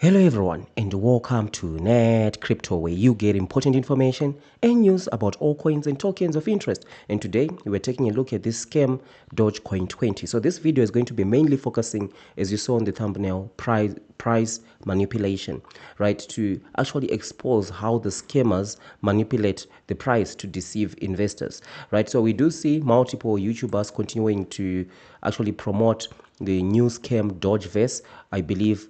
Hello everyone and welcome to Net Crypto, where you get important information and news about all coins and tokens of interest. And today we're taking a look at this scam Dogecoin20. So this video is going to be mainly focusing, as you saw on the thumbnail, price manipulation, right? To actually expose how the scammers manipulate the price to deceive investors, right? So we do see multiple YouTubers continuing to actually promote the new scam Dogeverse. I believe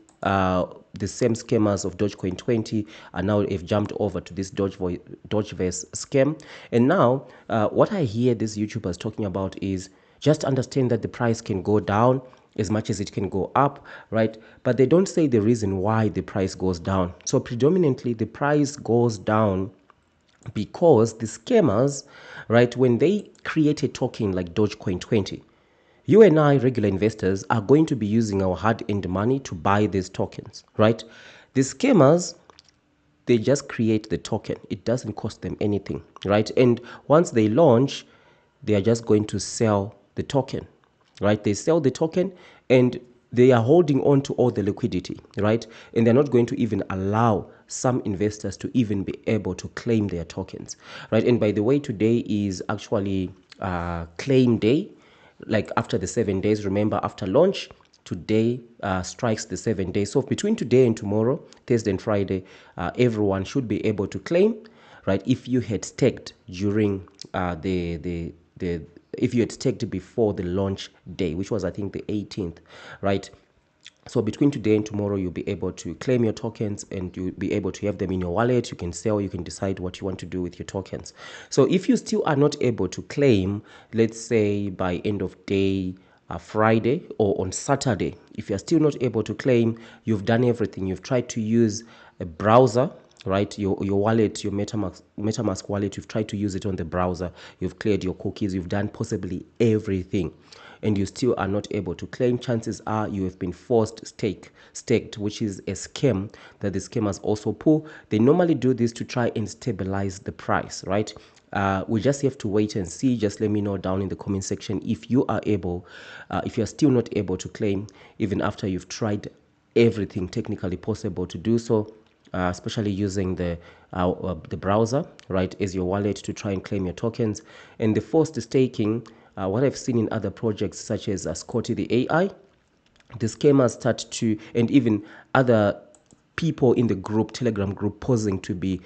the same scammers of Dogecoin20 are now have jumped over to this Dogeverse scam. And now what I hear these YouTubers talking about is just understand that the price can go down as much as it can go up, right? But they don't say the reason why the price goes down. So predominantly the price goes down because the scammers, right, when they create a token like Dogecoin20, you and I, regular investors, are going to be using our hard-earned money to buy these tokens, right? The scammers, they just create the token. It doesn't cost them anything, right? And once they launch, they are just going to sell the token, right? They sell the token and they are holding on to all the liquidity, right? And they're not going to even allow some investors to even be able to claim their tokens, right? And by the way, today is actually claim day. Like after the 7 days, remember, after launch, today strikes the 7 days. So between today and tomorrow, Thursday and Friday, everyone should be able to claim, right? If you had staked during if you had staked before the launch day, which was I think the 18th, right? So between today and tomorrow, you'll be able to claim your tokens and you'll be able to have them in your wallet. You can sell, you can decide what you want to do with your tokens. So if you still are not able to claim, let's say by end of day, Friday or on Saturday, if you're still not able to claim, you've done everything. You've tried to use a browser, right? Your wallet, your MetaMask wallet, you've tried to use it on the browser. You've cleared your cookies. You've done possibly everything, and you still are not able to claim. Chances are you have been forced staked, which is a scam that the scammers also pull. They normally do this to try and stabilize the price, right? We just have to wait and see. Just let me know down in the comment section if you are able, if you're still not able to claim, even after you've tried everything technically possible to do so, especially using the browser, right, as your wallet to try and claim your tokens. And the forced staking, what I've seen in other projects such as Scotty the AI, the scammers start to, and even other people in the group, Telegram group, posing to be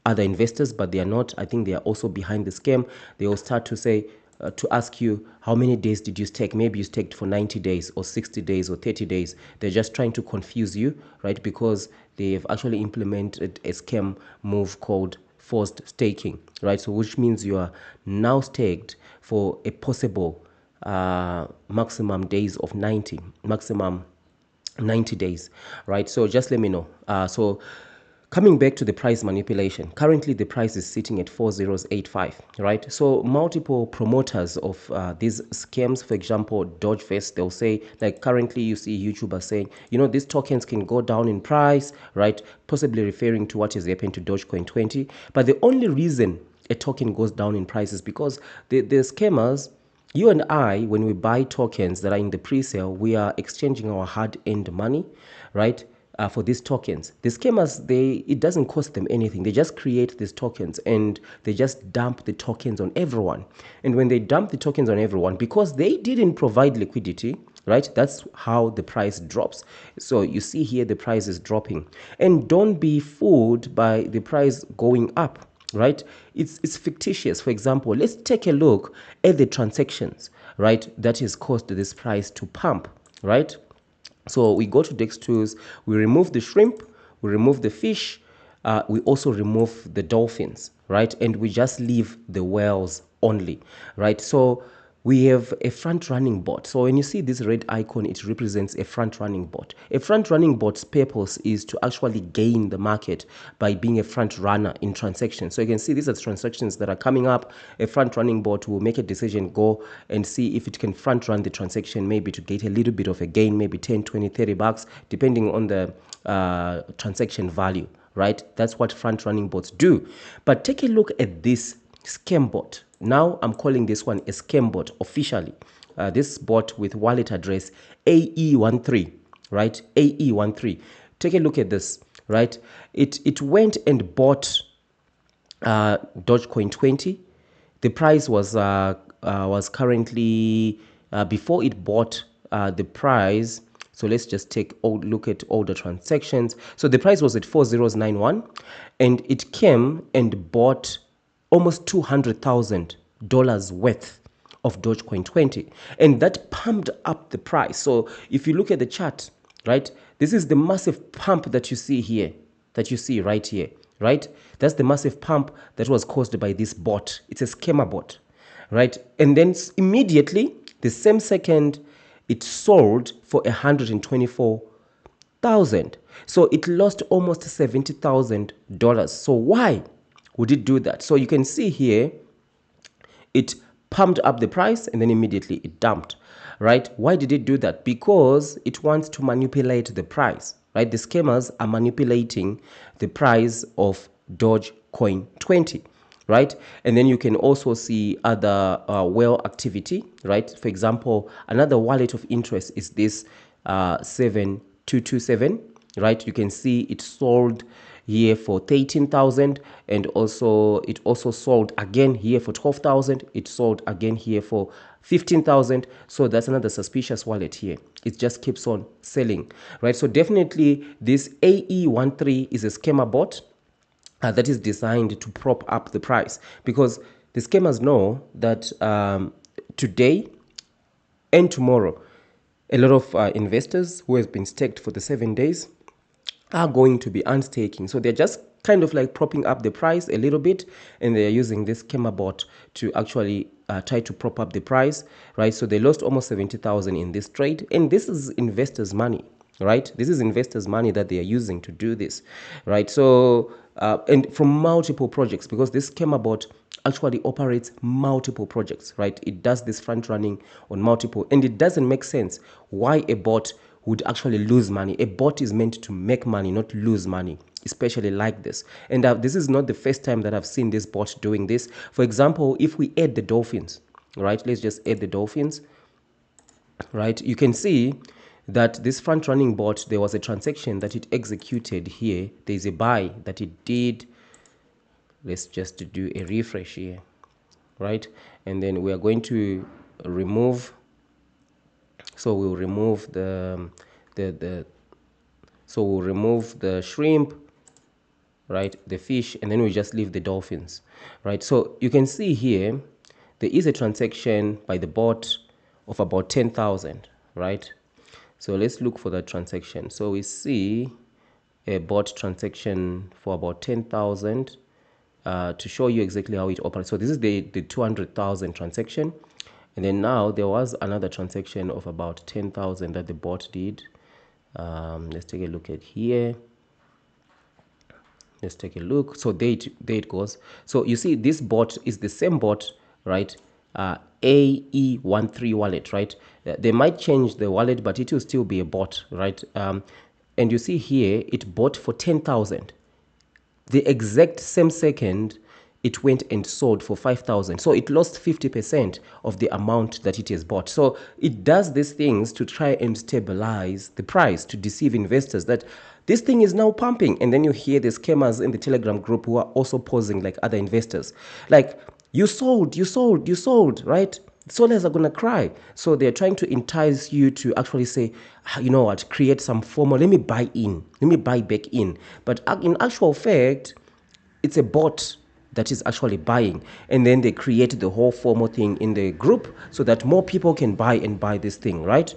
other investors, but they are not. I think they are also behind the scam. They will start to say, to ask you, how many days did you stake? Maybe you staked for 90 days or 60 days or 30 days. They're just trying to confuse you, right? Because they have actually implemented a scam move called forced staking, right? So which means you are now staked for a possible maximum days of 90, maximum 90 days, right? So just let me know. So coming back to the price manipulation, currently the price is sitting at 4085, right? So multiple promoters of these scams, for example, Dogeverse, they'll say, like currently you see YouTubers saying, you know, these tokens can go down in price, right? Possibly referring to what has happened to Dogecoin20. But the only reason a token goes down in price is because the scammers, you and I, when we buy tokens that are in the pre-sale, we are exchanging our hard-earned money, right, for these tokens. The scammers, it doesn't cost them anything. They just create these tokens and they just dump the tokens on everyone. And when they dump the tokens on everyone, because they didn't provide liquidity, right, that's how the price drops. So you see here the price is dropping. And don't be fooled by the price going up, right? It's fictitious. For example, let's take a look at the transactions, right, that has caused this price to pump, right? So we go to Dex Tools, we remove the shrimp, we remove the fish, we also remove the dolphins, right? And we just leave the whales only, right? So we have a front-running bot. So when you see this red icon, it represents a front-running bot. A front-running bot's purpose is to actually gain the market by being a front-runner in transactions. So you can see these are transactions that are coming up. A front-running bot will make a decision, go and see if it can front-run the transaction, maybe to get a little bit of a gain, maybe 10, 20, 30 bucks, depending on the transaction value, right? That's what front-running bots do. But take a look at this scam bot. Now I'm calling this one a scam bot officially. This bot with wallet address AE13, right? AE13. take a look at this, right? It went and bought Dogecoin20. The price was currently before it bought the price. So let's just look at all the transactions. So the price was at 4091, and it came and bought almost $200,000 worth of Dogecoin20, and that pumped up the price. So if you look at the chart, right, this is the massive pump that you see here, that you see right here, right? That's the massive pump that was caused by this bot. It's a scammer bot, right? And then immediately, the same second, it sold for 124,000. So it lost almost $70,000. So why would it do that? So you can see here, it pumped up the price and then immediately it dumped, right? Why did it do that? Because it wants to manipulate the price, right? The scammers are manipulating the price of Dogecoin20, right? And then you can also see other whale activity, right? For example, another wallet of interest is this 7227, right? You can see it sold here for 13,000, and also it also sold again here for 12,000. It sold again here for 15,000. So that's another suspicious wallet here. It just keeps on selling, right? So definitely this AE13 is a scammer bot that is designed to prop up the price, because the scammers know that today and tomorrow, a lot of investors who have been staked for the 7 days are going to be unstaking. So they're just kind of like propping up the price a little bit, and they're using this scammer bot to actually try to prop up the price, right? So they lost almost 70,000 in this trade, and this is investors' money, right? This is investors' money that they are using to do this, right? So and from multiple projects, because this scammer bot actually operates multiple projects, right? It does this front running on multiple, and it doesn't make sense why a bot would actually lose money. A bot is meant to make money, not lose money, especially like this. And this is not the first time that I've seen this bot doing this. For example, if we add the dolphins, right? Let's just add the dolphins, right? You can see that this front running bot, there was a transaction that it executed here. There's a buy that it did. Let's just do a refresh here, right? And then we are going to remove. So we'll remove so we'll remove the shrimp, right, the fish, and then we just leave the dolphins, right? So you can see here there is a transaction by the bot of about 10,000, right? So let's look for that transaction. So we see a bot transaction for about 10,000 to show you exactly how it operates. So this is the 200,000 transaction. And then now there was another transaction of about 10,000 that the bot did. Let's take a look at here. Let's take a look. So there it goes. So you see this bot is the same bot, right? AE13 wallet, right? They might change the wallet, but it will still be a bot, right? And you see here, it bought for 10,000. The exact same second, it went and sold for 5,000. So it lost 50% of the amount that it has bought. So it does these things to try and stabilize the price, to deceive investors that this thing is now pumping. And then you hear the scammers in the Telegram group who are also posing like other investors. Like, you sold, right? Sellers are going to cry. So they're trying to entice you to actually say, you know what, create some FOMO. Let me buy in. Let me buy back in. But in actual fact, it's a bot that is actually buying, and then they create the whole FOMO thing in the group so that more people can buy this thing, right?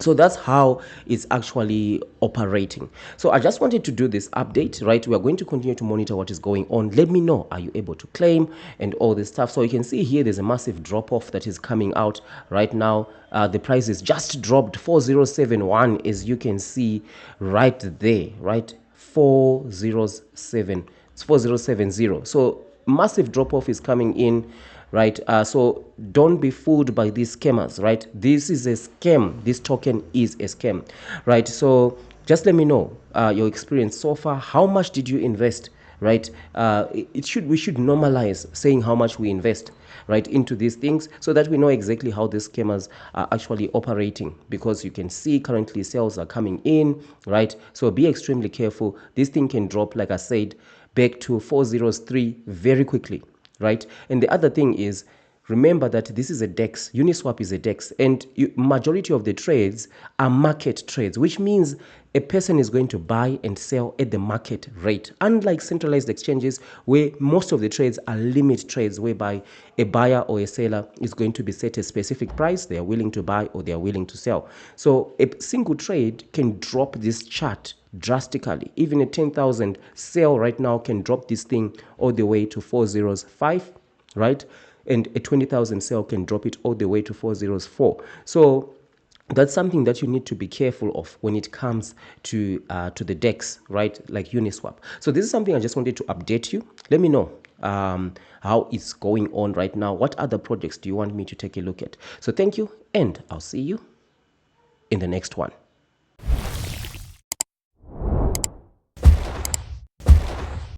So that's how it's actually operating. So I just wanted to do this update, right? We are going to continue to monitor what is going on. Let me know, are you able to claim and all this stuff? So you can see here there's a massive drop off that is coming out right now. The price is just dropped 4071, as you can see right there, right? 407. It's 4070. So massive drop off is coming in, right? So don't be fooled by these scammers, right? This is a scam. This token is a scam, right? So just let me know your experience so far. How much did you invest right? We should normalize saying how much we invest, right, into these things, so that we know exactly how these scammers are actually operating, because you can see currently sales are coming in, right? So be extremely careful. This thing can drop, like I said, back to 403 very quickly, right? And the other thing is, remember that this is a DEX. Uniswap is a DEX, and majority of the trades are market trades, which means a person is going to buy and sell at the market rate. Unlike centralized exchanges, where most of the trades are limit trades, whereby a buyer or a seller is going to be set a specific price, they are willing to buy or they are willing to sell. So a single trade can drop this chart drastically. Even a 10,000 sell right now can drop this thing all the way to 405, right? And a 20,000 sell can drop it all the way to 404. So that's something that you need to be careful of when it comes to the DEX, right? Like Uniswap. So this is something I just wanted to update you. Let me know how it's going on right now. What other projects do you want me to take a look at? So thank you, and I'll see you in the next one.